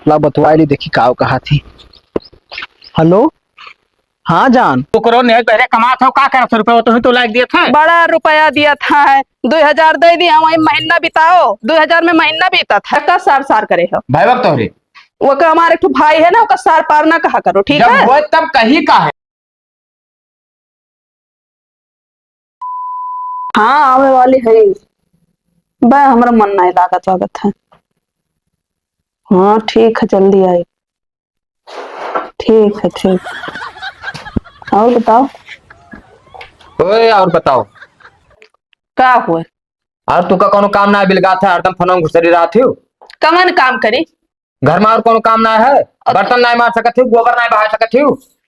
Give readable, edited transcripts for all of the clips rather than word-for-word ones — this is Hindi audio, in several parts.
ला बतवाई देखी काव कहा थी। हेलो हाँ जान तो करो नहीं पहले कमात हो का कर रुपया तो लाग दिया था। बड़ा रुपया दिया था है 2000 दे दिया वही महीना बिताओ 2000 में महीना बीता था का सार सार करे हो भाई वक्त हो रे वो का हमारे एक भाई है ना उसका सार पार ना कहा करो ठीक है। जब वो तब कहीं का है। हाँ आवे वाली है भाई हमारा मन नहीं लागत वागत है। हाँ ठीक है जल्दी आए ठीक है ठीक। और बताओ ओए और बताओ क्या हुआ और तू का कोनो काम ना बिलगा था हरदम फोन घुसरी रहा थी कमन काम करी घर में और कोनो काम ना है। बर्तन नहीं मार सकत थी गोबर नहीं बहा सकत थी।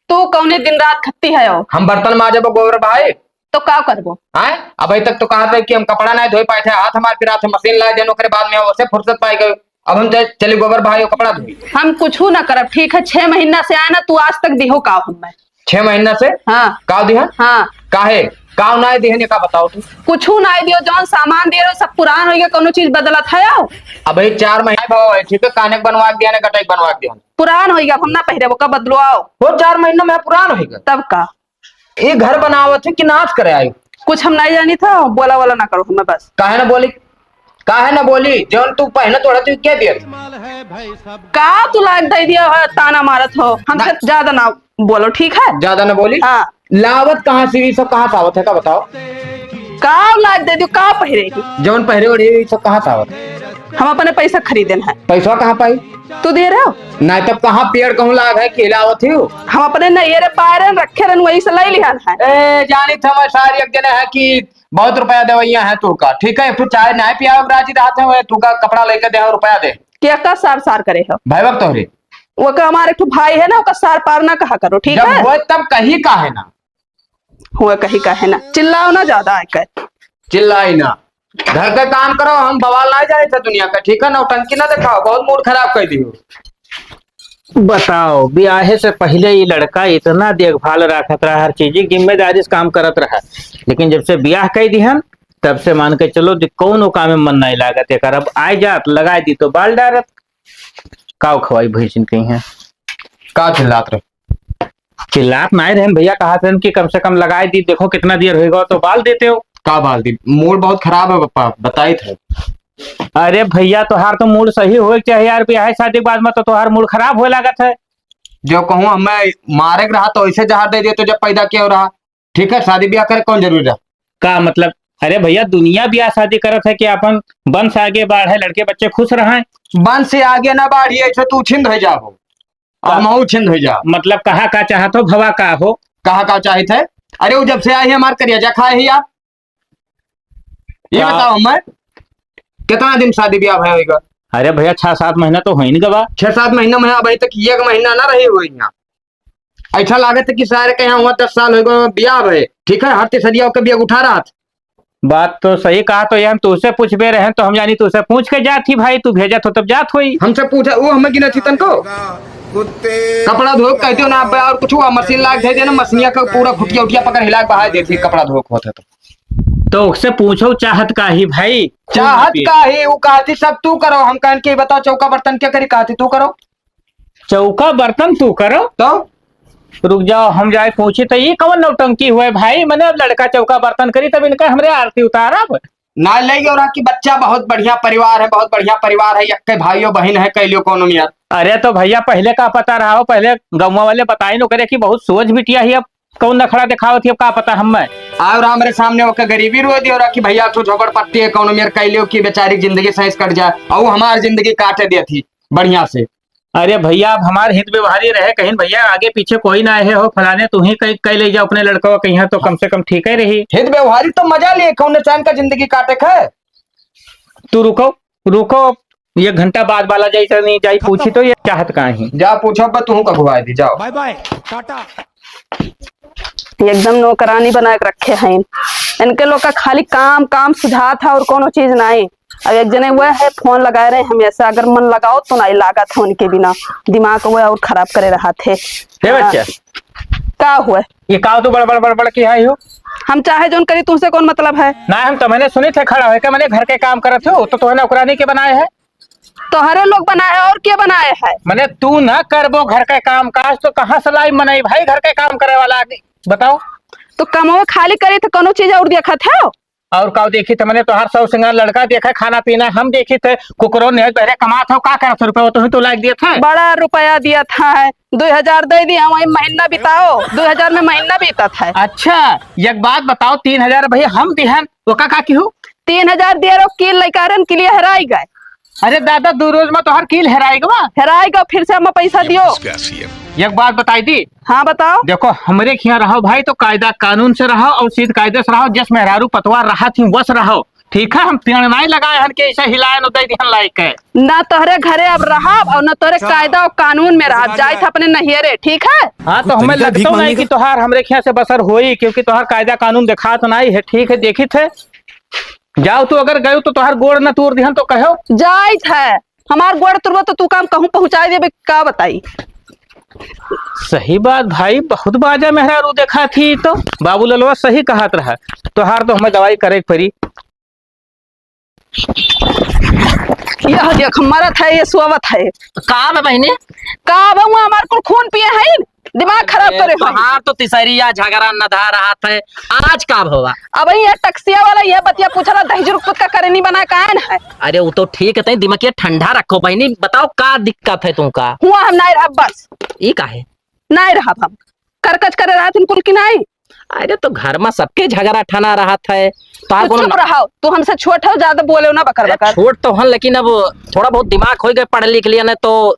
तू कौने दिन रात खत्ती है और हम बर्तन माजे गोबर बहाए तो क्या करबो आए अभी तक तो कहा था कि हम कपड़ा नहीं धोई पाए थे हाथ हमारे फिर हाथ मशीन लाए देने के बाद में उसे फुर्सत पाई गई। अब हम चले गोबर बहाए कपड़ा धोई। हम कुछ ना करब ठीक है 6 महीना से आए ना तू आज तक दिहो का हमें 6 महीना से हाँ का दिया हाँ काहे का ना दिहने का बताओ तू। कुछ ना दियो जौन सामान दे रहे सब पुरान हो गया कोनो चीज बदलत है आओ अभी 4 महीने भाव है ठीक है काने बनवा दिया ने गटाई बनवा दिया पुरान हो गया हम ना पहरे वो का बदलो आओ वो 4 महीनों में पुरान हो गया तब का ये घर बनावत है कि नाच करे आई कुछ हम नहीं जानी था बोला वाला ना करो हमें बस काहे ना बोली जौन तू पहले तोड़ा तू क्या दिया का तू लाग दे दिया है ताना मारत हो हमसे ज्यादा ना बोलो ठीक है। ज्यादा ना बोली हाँ लावत कहाँ से ये सब कहाँ से आवत है का बताओ। का लाग दे दियो का पहरेगी जौन पहरे ओढ़े ये सब कहाँ से आवत हम अपने पैसा खरीदन है पैसा कहाँ पाई तू दे रहे हो नहीं तब कहाँ पेड़ कहूँ लाग है कि लावत ही हम अपने नैरे पायरन रखे रन वही से ले लिया है। ए जानी था मैं सारी एक जने है कि बहुत रुपया देवैया है तू का ठीक है तू चाय नहीं पिया राजी रहते हुए तू का कपड़ा लेकर दे रुपया दे क्या का सार सार करे हो भाई वक्त हो रे वो का हमारे एक भाई है ना उसका सार पार ना कहा करो ठीक है। जब वो तब कहीं का है ना हुआ कहीं का है ना चिल्लाओ ना ज्यादा आकर चिल्लाई ना घर का काम करो हम बवाल ना जाए थे दुनिया का ठीक है ना टंकी ना दिखाओ बहुत मूड खराब कर दियो। बताओ ब्याहे से पहले ये लड़का इतना देखभाल रखत रहा हर चीज की जिम्मेदारी से काम करत रहा लेकिन जब से ब्याह कर दिहन तब से मान के चलो कौन काम में मन नहीं लागत है अब आए जात लगाए दी तो बाल डारत काव खवाई भैंसिन कही है का चिल्लात रहे चिल्लात नहीं रहे भैया कहा थे कि कम से कम लगाए दी देखो कितना देर होगा तो बाल देते हो का बाल दी मूड बहुत खराब है पापा बताई थे। अरे भैया तोहार तो मूड सही हो चाहे यार ब्याह शादी के बाद में तो तोहार मूड खराब हो लागत है। जो कहूँ हमें मारे रहा तो ऐसे जहर दे दिए तो जब पैदा क्यों रहा ठीक है शादी ब्याह करे कौन जरूरी रहा का मतलब अरे भैया दुनिया ब्याह शादी करत है कि अपन वंश आगे बढ़े लड़के बच्चे खुश रहे वंश से आगे ना बढ़िए ऐसे तू छिंद हो जाओ और महू छिंद हो जाओ मतलब कहा का चाहत हो भवा का हो कहा का चाहे थे। अरे वो जब से आई है हमारे करिया खाए ही आप ये बताओ हमें कितना दिन शादी ब्याह होगा। अरे भैया 6-7 महीना तो हो ही नहीं गवा 6-7 महीना में अभी तक एक महीना ना रही हुई यहाँ ऐसा लागत है कि सारे के यहाँ 10 साल हो गए ब्याह है ठीक है हर तीसरिया के ब्याह उठा रहा था। बात तो सही कहा तो यार तुझसे पूछबे रहे तो हम जानी तुझसे पूछ के जात थी भाई तू भेजा तो तब जात हुई हमसे पूछा वो हमें गिना थी तनको कपड़ा धो कहते हो ना और कुछ हुआ मशीन लाग दे देना मशीनिया का पूरा खुटिया उठिया पकड़ हिला बहा देती कपड़ा धो होता तो उससे पूछो चाहत का ही भाई चाहत का ही वो कहती सब तू करो हम कहन के बताओ चौका बर्तन क्या करी कहती तू करो चौका बर्तन तू करो तो रुक जाओ हम जाए पूछे तो ये कौन नौटंकी हुए भाई मैंने लड़का चौका बर्तन करी तब इनका हमरे आरती उतारा ना ले और कि बच्चा बहुत बढ़िया परिवार है बहुत बढ़िया परिवार है यक्के भाइयों बहन है कैलियो कोनो में यार। अरे तो भैया पहले का पता रहा हो पहले गाँव वाले बताई नो करे कि बहुत सोच बिटिया ही अब कौन नखड़ा दिखावत थी अब का पता हमें और हमारे सामने वो गरीबी रो दी और कि भैया तू झोपड़ पट्टी है कौन मेरे कैलियो की बेचारी जिंदगी सही कट जाए और हमारी जिंदगी काटे दी थी बढ़िया से। अरे भैया अब हमारे हित व्यवहारी रहे कहीं भैया आगे पीछे कोई ना आए हो फलाने तू ही कहीं ले जाओ अपने लड़कों कहीं तो कम से कम ठीक ही रही हित व्यवहारी तो मजा लिए कौन चैन का जिंदगी काटे है। तू रुको रुको 1 घंटा बाद वाला जैसा नहीं जाई पूछी तो ये चाहत का ही जा पूछो तू कभुआ दी जाओ बाय बाय टाटा। एकदम नौकरानी बना के रखे हैं इनके लोग का खाली काम काम सुझा था और कोनो चीज नहीं। अब एक जने वह है फोन लगाए रहे हमेशा अगर मन लगाओ तो नहीं लगा था उनके बिना दिमाग वह और खराब करे रहा थे। बच्चा क्या हुआ ये काव तो बड़ बड़ की आई हो हम चाहे जोन करी तुमसे कौन मतलब है ना हम तो मैंने सुनी थे खड़ा है मैंने घर के काम करत हो तो नौकरानी के बनाए है तोहरे लोग बनाए और क्या बनाए है? मैंने तू ना करबो घर के काम काज तो कहाँ से लाई मनाई भाई घर के काम करे वाला आगे बताओ। तो कमवा खाली करे तो कोनो चीज और देखत है? और का देखी थे मैंने तोहार सौ सिंगार लड़का देखा खाना पीना हम देखी थे कुकरो ने पहले कमा था का करत रुपया तो लाइक दिया था। बड़ा रुपया दिया था है 2000 दे दिया वही महीना बिताओ 2000 में महीना बीता था। अच्छा एक बात बताओ 3000 भैया हम दिहन वो का की हो 3000 दे रहो किल लइकारन के लिए हराई गए। अरे दादा 2 रोज में तोहर कील हेराएगा हराएगा फिर से हम पैसा दियो। एक बात बताई दी। हाँ बताओ। देखो हमरे यहाँ रहो भाई तो कायदा कानून से रहो और सीध कायदे से रहो जिस मेहरारू पतवार रहा थी बस रहो ठीक है। हम पेड़ नहीं लगाए हन के ऐसे हिलाए न दे लायक है ना तोहरे घरे अब रहा और न तोहरे कायदा और कानून में रहा जाए था अपने नहियरे ठीक है। हाँ तो हमें लगता नहीं कि तोहार हमरे यहाँ से बसर होई क्योंकि तोहार कायदा कानून देखा तो नहीं है ठीक है देखी थे जाओ तू अगर गयो तो तोहार गोड़ न तोड़ दिहन तो कहो जाइत है हमार गोड़ तुरबो तो तू काम कहूँ पहुँचा देबे का बताई। सही बात भाई बहुत बाजा मेहरारू देखा थी तो बाबू ललवा सही कहत रहा तोहार तो हमें दवाई करे पड़ी। यह देख मरत है ये सोवत है का बहने का बहुआ हमार कुल खून पिए है दिमाग खराब करे है। हाँ तो तिसरिया झगड़ा नधा रहा था आज का होगा। अब ये टक्सिया वाला ये बतिया पूछला दही रुपत का करनी बना कान है। अरे वो तो ठीक है दिमाग ठंडा रखो बहनी बताओ का दिक्कत है तुमका। हुआ हम नहीं रहा बस ये का है नहीं रहा हम करकच करे रहा थी कुल की नहीं। अरे तो घर में सबके झगड़ा ठना रहा था तो चुप रहो तू हमसे छोट हो ज्यादा बोले ना बकर बकर। छोट तो हन लेकिन अब थोड़ा बहुत दिमाग हो गए पढ़ लिख लिया ना तो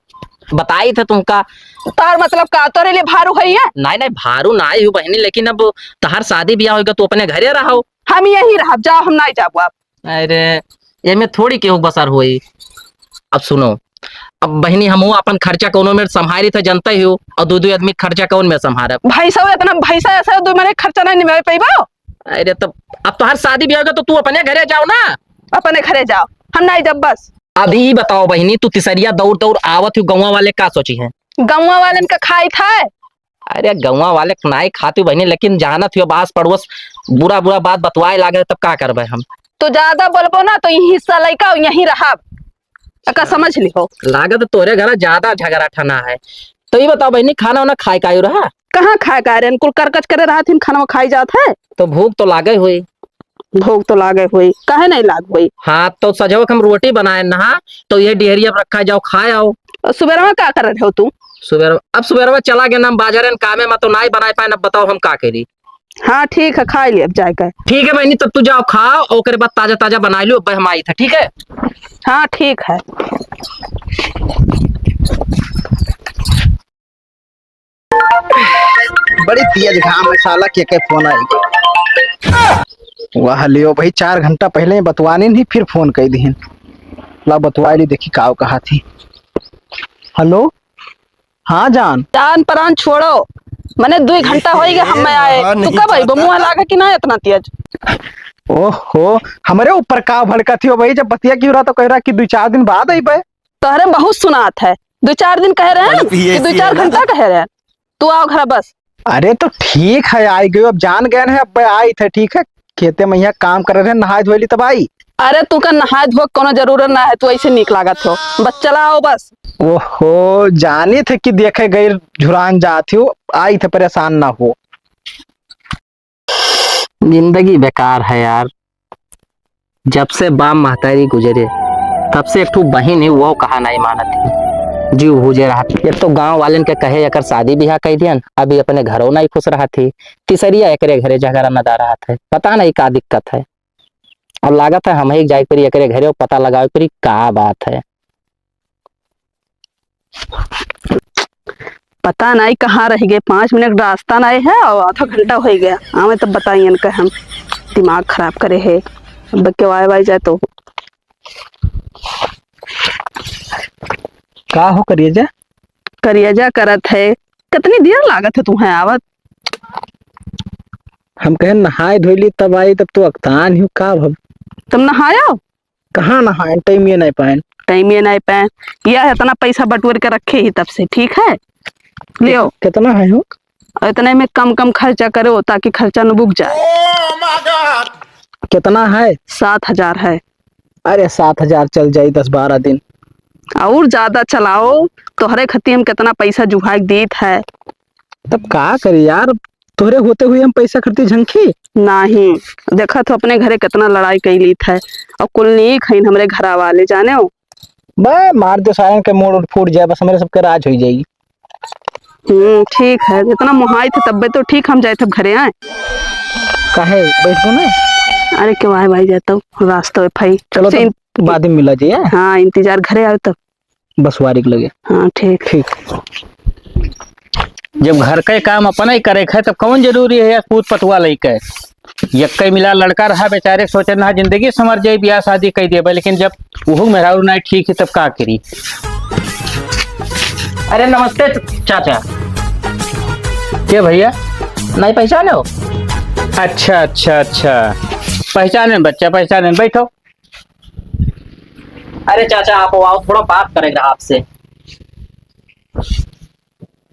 बताई थे तुमका। तार मतलब का तोरे लिए भारू है ये? नहीं नहीं भारू ना आई हूँ बहनी लेकिन अब तहार शादी ब्याह होगा तो अपने घरे रहो। हम यही रह जाओ हम नहीं जाबो आप। अरे ये में थोड़ी केहू बसर हुई। अब सुनो अब बहनी हम अपन खर्चा कोनो में संभाली थे जनता ही हो और दो आदमी खर्चा कौन में संभाले भैसा इतना भैसा ऐसा दो महीने खर्चा नहीं निभाए पैबो। अरे तो अब तोहार शादी ब्याह होगा तो तू अपने घरे जाओ ना। अपने घरे जाओ हम नहीं जब बस। अभी बताओ बहनी तू तिसरिया दौड़ दौड़ आवत हो गाँव वाले का सोची है? गाँव वाले का खाई था। अरे गाँव वाले नहीं खाती बहनी लेकिन जानत हो आस पड़ोस बुरा बुरा बात बतवाए लागे तब का करबे हम। तो ज्यादा बोलबो ना तो यही हिस्सा लइका यही रहा का समझ लिहो। लागत तोरे घर ज्यादा झगड़ा ठना है। तो ये बताओ बहनी खाना वाना खाए का रहा? कहाँ खाए का रहे कुल करकच करे रहा थी खाना खाई जात है। तो भूख तो लागे हुई। भूख तो लागे हुई काहे नहीं लाग हुई। हाँ तो सजो हम रोटी बनाए नहा तो ये डेहरिया रखा जाओ खाए आओ। सुबह में क्या कर रहे हो तू? सुबह चला गया ना बाजार कामे में तो नहीं बनाए पाए। अब बताओ हम का करी। हाँ ठीक है खा लिया जाएगा। ठीक है बहनी तब तू जाओ खाओ और बाद ताजा ताजा बना लियो हम आई था ठीक है। हाँ ठीक है। बड़ी तेज घाम है साला के फोन आएगा। वाह लियो भाई 4 घंटा पहले ही बतवाने नहीं फिर फोन कर दीन ला बतवा ली देखी काव कहा थी। हेलो हाँ जान जान परान छोड़ो मैंने 2 घंटा हो गया हम आए तू कब आई मुँह लागा कि ना इतना तेज। ओहो हमारे ऊपर का भड़का थी भाई जब बतिया की हो रहा तो कह रहा कि 2-4 दिन बाद आई भाई। तोहरे बहुत सुनात है 2-4 दिन कह रहे हैं कि 2-4 घंटा कह रहे हैं। तू आओ घर बस। अरे तो ठीक है आई गई अब जान गए है अब आई थे ठीक है खेते में यहाँ काम कर रहे नहाए धोली तब आई। अरे तू का नहा धो कोनो जरूरत ना है तू ऐसे निक लागत हो बस चला आओ बस। ओहो जाने थे कि देखे गई झुरान जाती हो आई थे परेशान ना हो। जिंदगी बेकार है यार। जब से बाप महतारी गुजरे तब से एक ठू बहन है वो कहा नहीं मानती जीव भूजे रहा थी। एक तो गांव वाले के कहे अगर शादी ब्याह कह दियन अभी अपने घरों नहीं खुश रहा थी तीसरिया एकरे घरे झगड़ा नदा रहा था पता नहीं का दिक्कत है। अब लागत है हम ही जाए करी एकरे घरे पता लगाओ करी का बात है। पता नहीं कहाँ रह गए 5 मिनट रास्ता नहीं है और आधा घंटा हो गया हमें तब बताइए इनका हम दिमाग खराब करे है अब के वाई जाए तो का हो करिए जा करत है कितनी देर लागत है तुम्हें आवत। हम कहे नहाए धोली तब आई तब तो अक्तान ही का भव तुम नहाया कहाँ नहाए टाइम ये नहीं पाए यह इतना पैसा बटोर के रखे ही तब से ठीक है लियो। कितना है हो इतने में कम खर्चा करो ताकि खर्चा न बुक जाए। कितना है? 7,000 है। अरे 7,000 चल जाए 10-12 दिन और ज्यादा चलाओ तोहरे खती हम कितना पैसा जुहा के देत है। तब का करी यार, तोहरे होते हुए हम पैसा खर्ची झंखी। नहीं देखा तो अपने घरे कितना लड़ाई कैली है और कुल नहीं खईन हमरे घरा वाले जाने हो। बे मार दो सारे के मोड़ फूट जाए, बस हमारे सबके राज हो जाएगी। ठीक है, जितना मुहाई थे तब तो ठीक, हम जाए तब घरे आए। काहे बैठ गो ना। अरे क्यों आए भाई, जाता हूँ रास्ते में भाई। चलो तो बाद में मिला जाइए। हाँ इंतजार घरे आओ तब। बस वारिक लगे। हाँ ठीक ठीक। जब घर का काम अपना ही करे है तब कौन जरूरी है पूत पतवा लेके। यक्के मिला लड़का रहा बेचारे सोचे ना जिंदगी संवर जाए, ब्याह शादी कही देबे, लेकिन जब वो मेहरारू ना ठीक है तब का करी। अरे नमस्ते चाचा। क्या भैया नहीं पहचाने हो? अच्छा अच्छा अच्छा, पहचाने बच्चा पहचाने, बैठो। अरे चाचा आप आओ, थोड़ा बात करेगा आपसे।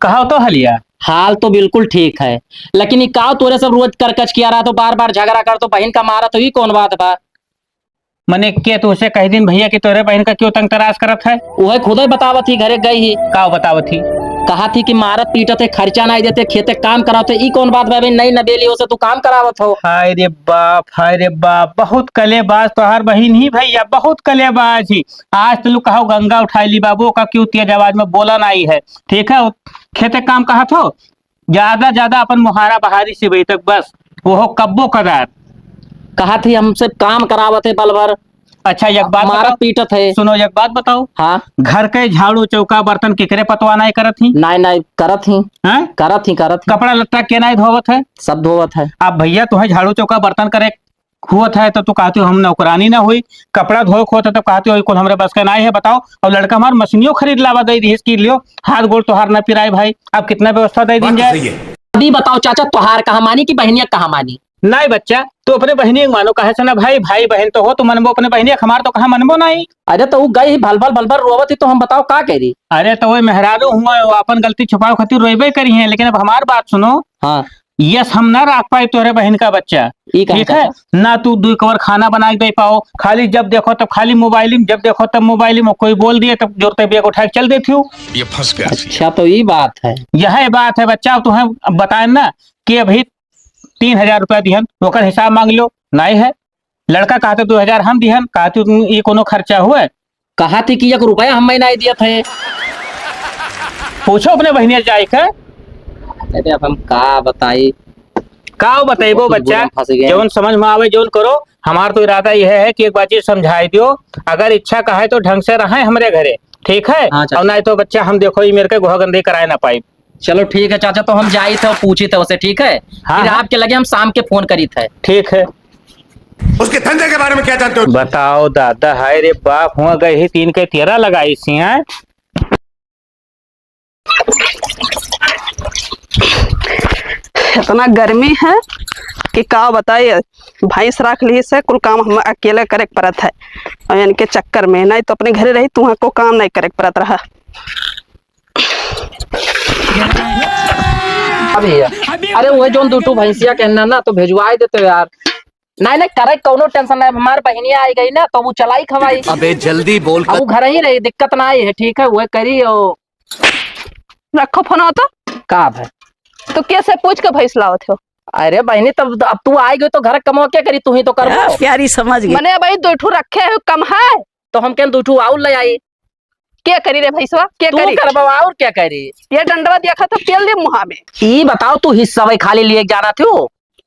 कहा तो हलिया। हाल तो बिल्कुल ठीक है, लेकिन ये काव तोरे सब रोज करकच किया रहा तो बार बार झगड़ा कर तो बहन का मारा तो ये कौन बात बा? मने के तो उसे कह दिन भैया कि तोरे बहन का क्यों तंग तराज करत है? वह खुद ही बतावत थी, घरे गई ही का बतावत थी? कहा थी कि मारत पीटत है, खर्चा नहीं देते, खेते काम कराते, ई कौन बात भाई? नहीं नबेली से तू काम करावत हो। हाय रे बाप, बहुत कलेबाज तोहार बहन ही भैया, बहुत कलेबाज ही। आज तो कहो गंगा उठाई ली बाबू का, क्यों तेज आवाज में बोला नहीं है? ठीक है, खेते काम कहा थो ज्यादा अपन मुहारा बहारी से बही तक बस वो कब्बो कदार। कहा थी हमसे काम करावत है बल भर। अच्छा एक बात मारत पीटत है। सुनो एक बात बताओ। हाँ घर के झाड़ू चौका बर्तन केकरे पतवा नहीं करत ही? नहीं करत ही हैं? करत ही कपड़ा लत्ता के नहीं धोवत है? सब धोवत है। अब भैया तुम्हें झाड़ू चौका बर्तन करे हुआ है तो तू कहती हो हम नौकरानी ना हुई, कपड़ा धोए होता तो कहती हो हमारे बस का नहीं है, बताओ। और लड़का हमार मशीनियों खरीद लावा दे दी इसकी, लियो हाथ गोड़ तोहार न पिराए भाई। अब कितना व्यवस्था दे दी जाए? अभी बताओ चाचा, तोहार कहा मानी की बहनिया कहा मानी? नहीं बच्चा, तो अपने बहनी मानो कहे से ना भाई, भाई बहन तो हो तो मनबो, अपने बहनी हमार तो कहा मनबो नहीं। अरे तो वो गई भल भल रोवत ही तो हम बताओ का कह रही? अरे तो वही मेहरारू हुआ अपन गलती छुपाओ खातिर रोइबे करी है, लेकिन अब हमार बात सुनो। हाँ यस हम ना रख पाए तोहरे बहन का बच्चा, ठीक है ना? तू दो कवर खाना बना के दे पाओ, खाली जब देखो तब खाली मोबाइल, जब देखो तब मोबाइल में कोई बोल दिए तब जोरते बैग उठा के चल देती हूँ। ये फंस गया। अच्छा तो ये बात है, यह बात है बच्चा। अब तुम्हें बताए ना कि अभी 3,000 रुपया दिहन, ओकर हिसाब मांग लो। नहीं है लड़का कहते 2,000 हम दिहन, कहते ये कोनो खर्चा हुआ? कहा थी कि 1 रुपया हम नहीं दिया थे। पूछो अपने बहनिया जाए का। अरे अब हम का बताई, का बताइबो बच्चा, जौन समझ में आवे जौन करो। हमार तो इरादा यह है कि एक बार चीज समझाई दियो, अगर इच्छा कहे तो ढंग से रहे हमारे घरे, ठीक है? हाँ, और नहीं तो बच्चा हम देखो ये मेरे के गोहगंदी कराए ना पाई। चलो ठीक है चाचा, तो हम जाए थे और पूछी थे उसे, ठीक है? हाँ, फिर हाँ। आपके लगे हम शाम के फोन करी थे। ठीक है, उसके धंधे के बारे में क्या जानते हो? बताओ दादा। हाय रे बाप, हुआ गए ही 3 के 13 लगाई सी हैं। इतना गर्मी है कि का बताइए, भैंस रख ली से कुल काम हम अकेले करे पड़त है, और इनके चक्कर में नहीं तो अपने घरे रही तुम्हें को काम नहीं करे पड़त रहा। अरे वो जो दूटू भैंसिया कहना ना तो भेजवाई देते यार। नहीं करे कोनो टेंशन नहीं, हमारे बहनिया आई गई ना तो वो चलाई खवाई। अबे जल्दी बोल अब वो घर ही रही, दिक्कत ना आई है, ठीक है? वो करी और रखो फोन तो का है तो कैसे पूछ के भैंस लाओ थे? अरे बहनी तब अब तू आई गई तो घर कमो क्या करी, तू ही तो कर प्यारी समझ गई मैंने भाई, 2 रखे है कम है तो हम क्या 2 और ले आई? क्या करी रे भैंसवा, क्या तू करी? करबा और क्या करी? ये डंडवा देखा था तेल दे मुहा में। ये बताओ तू हिस्सा वही खाली लिए जाना थी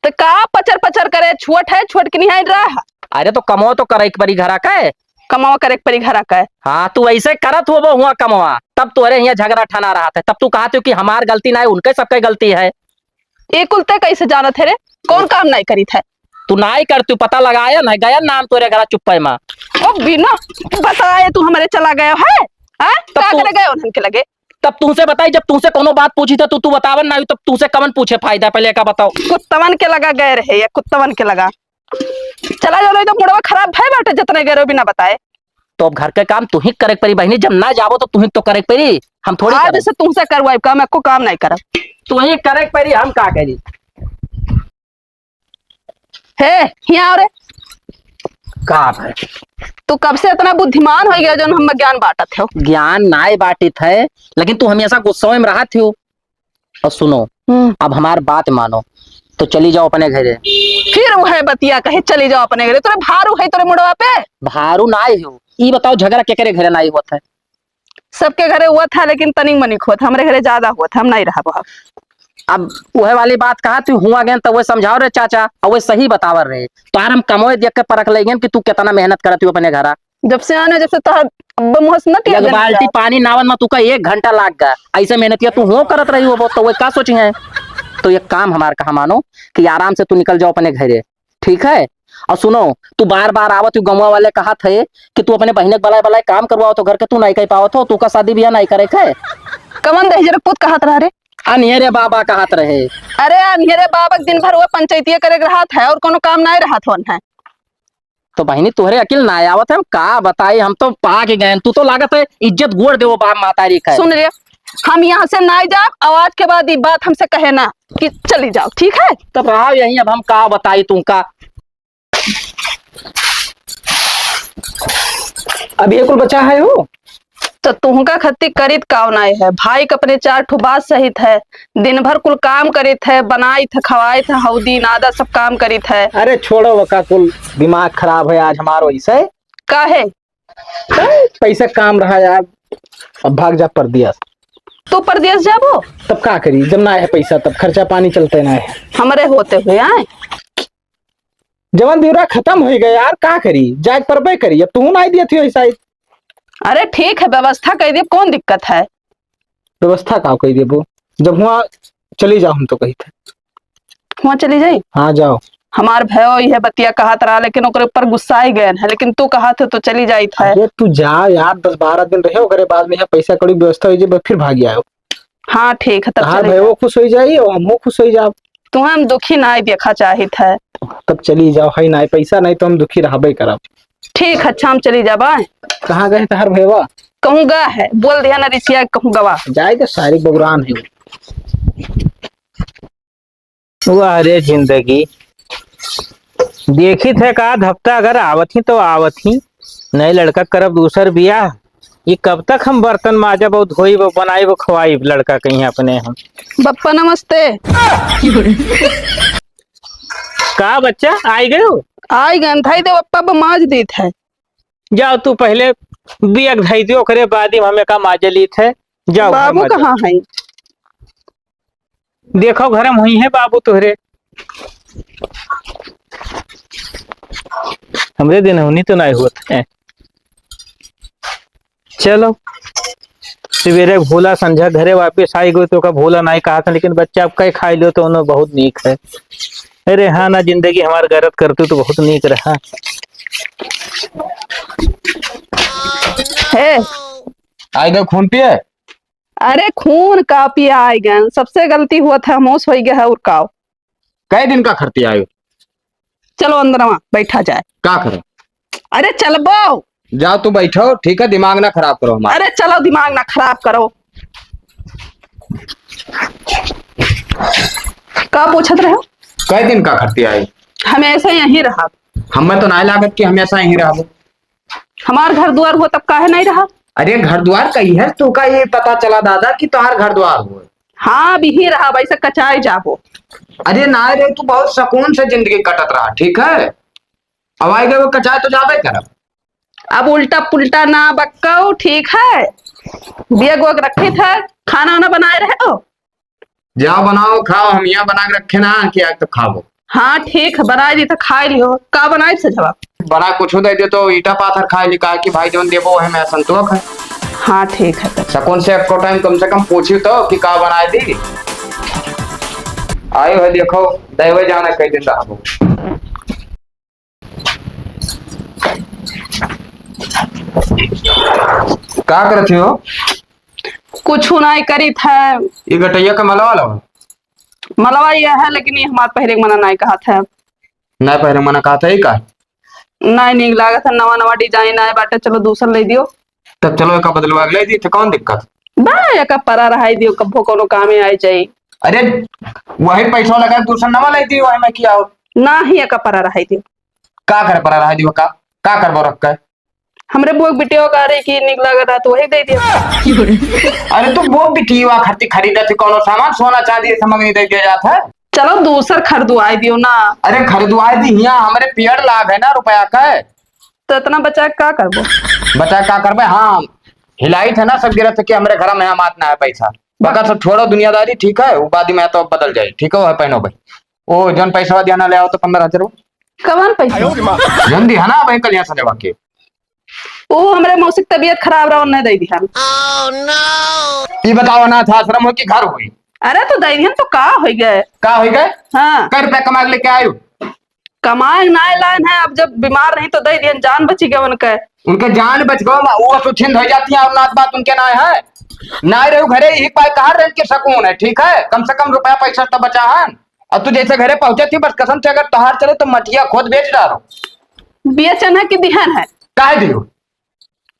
तो का पचर करे, छुअट है छुअट के नहीं आई रहा है। अरे तो कमो तो करे एक बारी घरा का है, कमावा करे परी घरा का है। हाँ तू ऐसे करत हो वो हुआ कमवा, तब तोरे यहाँ झगड़ा ठना रहा था, तब तू कहते हो कि हमार गलती ना है, उनके सबके गलती है। ये कुलते कैसे जाना थे रे, कौन काम नहीं करी थे? तू ना ही कर, तू पता लगाया ना गया नाम तोरे घर चुप्पे माँ। ओ बिना बताए तू हमारे चला गया है? तब क्या करे गए उनके लगे? तब तुमसे बताई, जब तुमसे कोनो बात पूछी था तू बतावन ना, तब तुमसे कवन पूछे फायदा, पहले का बताओ। कुत्तवन के लगा गए रहे, ये कुत्तवन के लगा चला जाओ, नहीं तो मुड़वा खराब है बाटे, जितने गए बिना बताए। तो अब घर के काम तू ही करे परी बहनी, जब ना जाबो तो तू ही तो करे परी, हम थोड़ी आज से तुमसे करवाई काम, को काम नहीं करब। तू ही करे परी, हम का करी? हे यहाँ रे का है? तू कब से इतना बुद्धिमान हो गया जो हम ज्ञान बांटत हो? ज्ञान नाय बाटित है, लेकिन तू हमेशा गुस्से में रहा थी। और सुनो, अब हमारी बात मानो तो चली जाओ अपने घरे। फिर वह बतिया कहे चली जाओ अपने घरे। तोरे भारू है तोरे मुड़वा पे? भारू नाय हो। ये बताओ झगड़ा के करे घरे नाई होता है? सबके घरे हुआ था, लेकिन तनिक मनिक हुआ था, हमारे घरे ज्यादा हुआ था, हम नहीं रहा वहाँ। अब वह वाली बात कहा तू हुआ गया तो वह समझाओ रे चाचा, और वह सही बतावर रहे तो यार हम कमोए देख के परख लेंगे कि तू कितना मेहनत करती हो अपने घर। जब से आने जब से तो एक बाल्टी पानी नावन में तुका 1 घंटा लाग गया, ऐसे मेहनत तू हो करत रही हो तो वह क्या सोची है? तो एक काम हमारा कहा मानो कि आराम से तू निकल जाओ अपने घरे, ठीक है? और सुनो, तू बार बार आवत तू गंवा वाले कहा थे कि तू अपने बहन बलाय बलाय काम करवाओ तो घर के तू नहीं कह पाओ तो तू का शादी ब्याह नहीं करे खे। कमन दहेजर पुत कहत रहा रे? अनहेरे बाबा कहत रहे। अरे अनहेरे बाबा दिन भर वो पंचायती करे रहा था और कोनो काम नहीं रहा था। तो बहनी तुहरे अकिल ना आवत है, हम का बताई, हम तो पा के गए। तू तो लागत है इज्जत गोड़ देवो बाप मातारी का। सुन रे, हम यहाँ से ना जाओ, आवाज के बाद ये बात हमसे कहे ना कि चली जाओ, ठीक है? तब रहा यहीं, अब हम का बताई तुमका। अब ये कुल बचा है हो तो तुमका खत्ती करित कावनाई है। भाई के अपने 4 ठो बात सहित है, दिन भर कुल काम करित है, बनाई थे खवाई थे, हौदी नादा सब काम करित है। अरे छोड़ो वका कुल, दिमाग खराब है आज हमारो ऐसे। काहे? पैसा काम रहा यार, अब भाग जा परदेस। तू परदेस जाबो? तब का करी, जब ना है पैसा तब खर्चा पानी चलते ना है। हमारे होते हुए आए जवन दिवरा खत्म हो गया यार, का करी, जाग परबे करी। अब तू ना दिया थी ऐसा। अरे ठीक है, व्यवस्था कर दे, कौन दिक्कत है? व्यवस्था का कही देबो, जब वहाँ चली जाओ हम तो कही थे। वहाँ चली जाई? हाँ जाओ। हमार भयो यह बतिया कहा रहा, लेकिन ओकरे ऊपर गुस्सा ही गए है, लेकिन तू कहा थे तो चली जाई था। अरे तू जा यार, 10-12 दिन रहे ओकरे बाद में यहाँ पैसा कड़ी व्यवस्था हो जाए फिर भाग आयो। हाँ ठीक है, तब हाँ चली भाई, जाओ। वो खुश हो जाइए और हम खुश हो जाओ। तुम्हें हम दुखी ना देखा चाहित है। तब चली जाओ, है ना पैसा नहीं तो हम दुखी रहबे करब। ठीक है, अच्छा हम चली जाबा। कहाँ गए तहार भैया? कहूँगा है, बोल दिया ना रिसिया, कहूँगा वा जाए तो सारी बबुरान है। वाह रे जिंदगी, देखी थे का हफ्ता अगर आवत ही तो आवत ही, नए लड़का करब दूसर बियाह। ये कब तक हम बर्तन माजब और धोई बनाई खवाई लड़का कहीं अपने हम। बप्पा नमस्ते। का बच्चा आई गए हो? आई गन थाई दे बप्पा बमाज दी थे। जाओ तू पहले बियक धई दियो, करे बाद हमें का माजली थे। जाओ बाबू कहाँ है? देखो घर में हुई है बाबू तुहरे। हमरे दिन होनी तो नहीं होता है। चलो सवेरे भोला संझा घरे वापिस आई गई तो का भोला नहीं कहा था, लेकिन बच्चा अब कहीं खाई लो तो उन्हें बहुत नीक है। अरे हाँ ना, जिंदगी हमारे गरत करती तो बहुत नीक रहा है। आई गए खून पिए? अरे खून का पिया आई गन, सबसे गलती हुआ था, मोस हो गया है और काव। कई दिन का खर्ती आयो? चलो अंदर वहाँ बैठा जाए। क्या करो? अरे चलबो। जाओ तू बैठो, ठीक है, दिमाग ना खराब करो हमारा। अरे चलो, दिमाग ना खराब करो। का पूछत रहे हो? कई दिन का खर्ती आई? हमेशा यहीं रहा। हमें तो नहीं लागत कि हमेशा यहीं रहो। हमार घर द्वार हुआ तब काहे नहीं रहा? अरे घर द्वार कही है तू का, ये पता चला दादा कि तुम्हार घर द्वार हुआ। हाँ अब यहीं रहा, वैसे कचाई जाबो। अरे ना रे, तू बहुत सुकून से जिंदगी कटत रहा, ठीक है? अब आई गए वो कचाए तो जाबे करब। अब उल्टा पुल्टा ना बक्को, ठीक है? बियग वग रखे थे, खाना वाना बनाए रहे हो? जाओ बनाओ खाओ, हम यहाँ बना के रखे ना कि आज तो खाओ। हाँ ठीक है, बनाए दी तो खाए लियो। का बनाए से जवाब? बना कुछ दे दे तो ईटा पाथर खाए ली, कहा कि भाई जोन देबो है मैं संतोष है। हाँ ठीक है तब। सकून से आपको टाइम कम से कम पूछी तो कि का बनाए दी। आयो है देखो, दैवे जाना कई दिन रहा। क्या करती हो? कुछ नहीं करी था। ये गटैया का मलवा लो। मलवा यह है, लेकिन ये हमारे पहले मना नहीं कहा था। नहीं पहले मना कहा था ही का? नहीं नीक लागत है, नवा नवा डिजाइन आए बाटे, चलो दूसरा ले दियो। तब चलो एक बदलवा ले दी थे, कौन दिक्कत? बा एक परा रहा दियो, कभो कोनो काम में आई जाई। अरे वही पैसा लगा दूसरा नवा ले दी, वही में किया हो। ना ही एक परा रहा दियो। का करे पड़ा रहा दी का? का करबो रख के? हमरे बुआ बिटिया का रही की निक लग रहा तो वही दे दिया। अरे तू वो बिटिया खाती खरीदा थी कोनो सामान, सोना चांदी समझ नहीं दे दिया जाता है। चलो दूसर खरीदवाई दियो ना। अरे खरीदवाई दी यहाँ हमारे पेड़ लाग है ना रुपया का। तो इतना बचा के का करबो? बचा का करबे? हाँ हिलाई थे ना सब गिरत कि हमारे घर में हम आतना है पैसा। बका सब छोड़ो दुनियादारी, ठीक है वो बाद में तो बदल जाए, ठीक है पहनो भाई। ओ जन पैसा दिया ना ले आओ तो 15,000 कवन पैसा? जन दिया ना भाई कल यहाँ से लेवा के। ओ हमरे मौसी की तबीयत खराब रहा नहीं दे दिया। ये बताओ ना था आश्रम हो कि घर हुई? अरे तो दे दिया तो का हो गए? का हो गए? हाँ कई रुपया कमा के लेके आयो? कमाए ना लाइन है, अब जब बीमार नहीं तो दे दिया, जान बची गए उनके। उनके जान बच गो, वो तो छिंद हो जाती है और नात बात उनके ना है ना रहे घरे ही पाए कहा रह के सकून है, ठीक है कम से कम रुपया पैसा तो बचा है। अब तू जैसे घरे पहुंचे थी बस कसम से अगर तोहार चले तो मटिया खुद बेच डालो। बेचन है कि दिहन है? काहे दियो?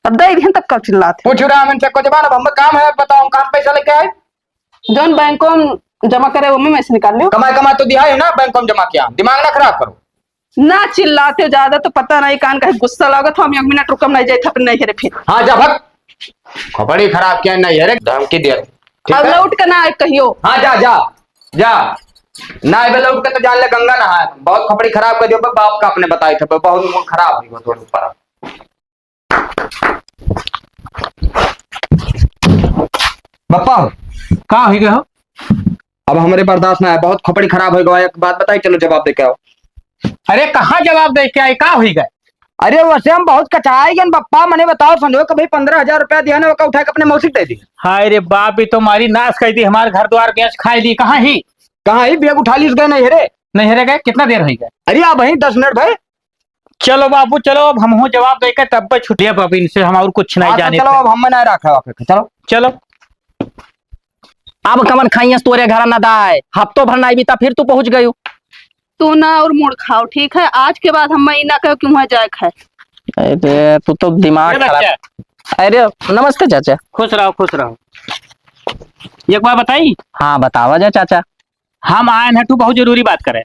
अब दे दिहन तब कब चिल्लाते? पूछ रहा मैं को जबान, अब हम काम है बताओ कहां पैसा लेके आए? जौन बैंक में जमा करे वो में से निकाल लियो। कमाई तो दिया है ना बैंक में जमा किया, दिमाग ना खराब करो। ना चिल्लाते हो ज्यादा तो पता नहीं कान का गुस्सा लागत हम 1 मिनट रुकम नहीं जाए अपने नहीं करे फिर। हाँ जा भग, खबड़ी खराब किया नहीं है रे धमकी दे अब लौट के ना कहियो। हाँ जा जा जा ना लौट के तो जान ले गंगा नहा बहुत खपड़ी खराब कर दियो बाप का अपने बताए थे बहुत मूड खराब हुई थोड़ी ऊपर। बप्पा का हो गया हो? अब हमारे बर्दाश्त ना है, बहुत खपड़ी खराब हो गया। एक बात बताई चलो जवाब दे के आओ। अरे कहाँ जवाब दे के आई, का हुई गए? अरे वैसे हम बहुत कचाए गए बप्पा, मैंने बताओ समझो कि भाई 15,000 रुपया दिया ना वो उठा के अपने मौसी दे दी। हाय रे बाप, ये तो हमारी नाश कर दी, हमारे घर द्वार गैस खाई दी। कहाँ ही बेग उठा ली गए नहीं रे? नहीं हरे गए, कितना देर हुई गए? अरे आप वही 10 मिनट भाई। चलो बाबू चलो, अब हम हो जवाब देकर तब पर छुट्टियां बाबू, इनसे हम और कुछ नहीं जाने। चलो अब हम नहीं रखा चलो चलो। अब कमन खाइयस तोरे घर ना दाए, हफ्तों भर नहीं बीता फिर तू पहुंच गई। तू ना और मुड़ खाओ, ठीक है आज के बाद हम ना कहो कि वहां जाए खाए। अरे तू तो दिमाग खराब। अरे नमस्ते चाचा। खुश रहो खुश रहो। एक बार बताई। हाँ बतावा जा चाचा। हम आए हैं तू बहुत जरूरी बात करे।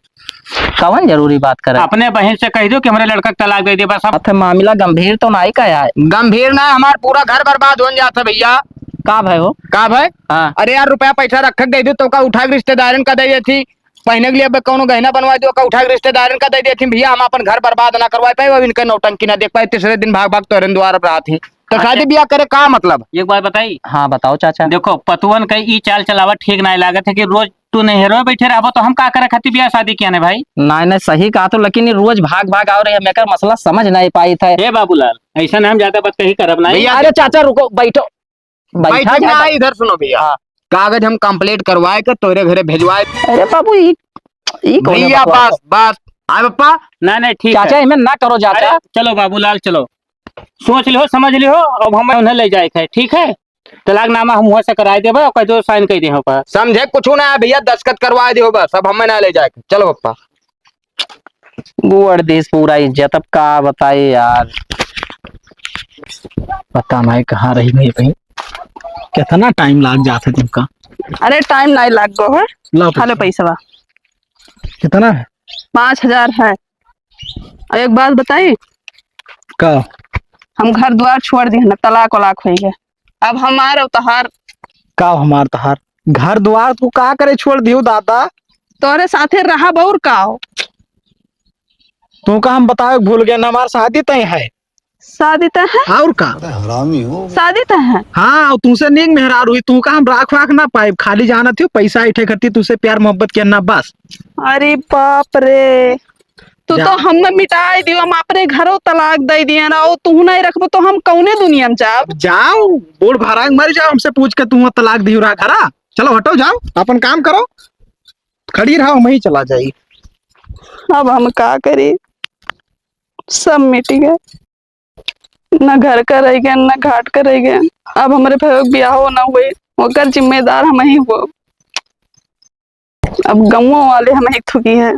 कवन जरूरी बात करे? अपने बहन से कह दो कि हमारे लड़का को तलाक दे दे बस। अब मामला गंभीर तो नहीं का है? गंभीर ना, हमारा पूरा घर बर्बाद हो जाता भैया। का भाई हो? का भाई? हाँ। अरे यार रुपया पैसा रख गई थी तो का उठा के रिश्तेदारन का दे थी, पहने के लिए कौन गहना बनवा दो का उठा के रिश्तेदारन का दे थी भैया। हम अपन घर बर्बाद ना करवा पाए, अब इनका नौटंकी ना देख पाए, तीसरे दिन भाग भाग तो द्वार रहा थी तो शादी ब्याह करे का मतलब? एक बात बताई। हाँ बताओ चाचा। देखो पतुअन का ई चाल चलावा ठीक नहीं लागत है कि रोज तू नहीं हेरो बैठे रहो तो हम का करे खाती ब्याह शादी किया ने भाई? नहीं सही कहा तो, लेकिन रोज भाग भाग आ रही है, मैं मसला समझ नहीं पाई था। ए बाबूलाल ऐसा हम ज्यादा बात कही करब नहीं। अरे चाचा रुको, बैठो बैठा ना, इधर सुनो भैया। कागज हम कंप्लीट करवाए के तोरे घरे भेजवाए। अरे बाबू भैया बस बस आए पप्पा। नहीं ठीक चाचा इमें ना करो चाचा। अरे चलो बाबूलाल चलो, सोच लिहो समझ लिहो, अब हमें उन्हें ले जाए है ठीक है। तलाकनामा हम वहां से कराए देबो और कह दो साइन कर दे पर समझे कुछ ना है भैया, दस्तखत करवा दो बस, अब हमें ना ले जाए। चलो पप्पा। गुड़ देश पूरा इज्जत, अब का बताए यार। पता नहीं कहाँ रही मेरी बहन, कितना टाइम लग जाता तुमका। अरे टाइम नहीं लाग गो है। हेलो पैसा कितना है? 5,000 है। और एक बात बताई, का हम घर द्वार छोड़ दिए ना, तलाक वलाक हो गए, अब हमारे उतार का हमार तहार घर द्वार तू का करे छोड़ दियो दादा? तोरे साथे रहा बहुर का हो। तू का हम बताओ भूल गया ना, हमार शादी तय है। शादी तो है और का? शादी तो है। हाँ और तुमसे नीक मेहरार हुई, तू का हम राख वाख ना पाए, खाली जाना थी पैसा इठे करती, तुझसे प्यार मोहब्बत किया ना बस। अरे बाप रे, तू तो हम मिटाई दियो, हम अपने घरों तलाक दे दिए ना, तू नहीं रखबो तो हम कौने दुनिया में जाब? जाओ बूढ़ भारा मर जाओ, हमसे पूछ के तू तलाक दियो रहा खरा। चलो हटो जाओ अपन काम करो, खड़ी रहो हम ही चला जाई। अब हम का करी, सब मिट गए, न घर का रह गया न घाट का रह गया। अब हमारे ब्याह हो ना हुए, ओकर जिम्मेदार हम ही हो। अब गाँव वाले हम ही थुकी है।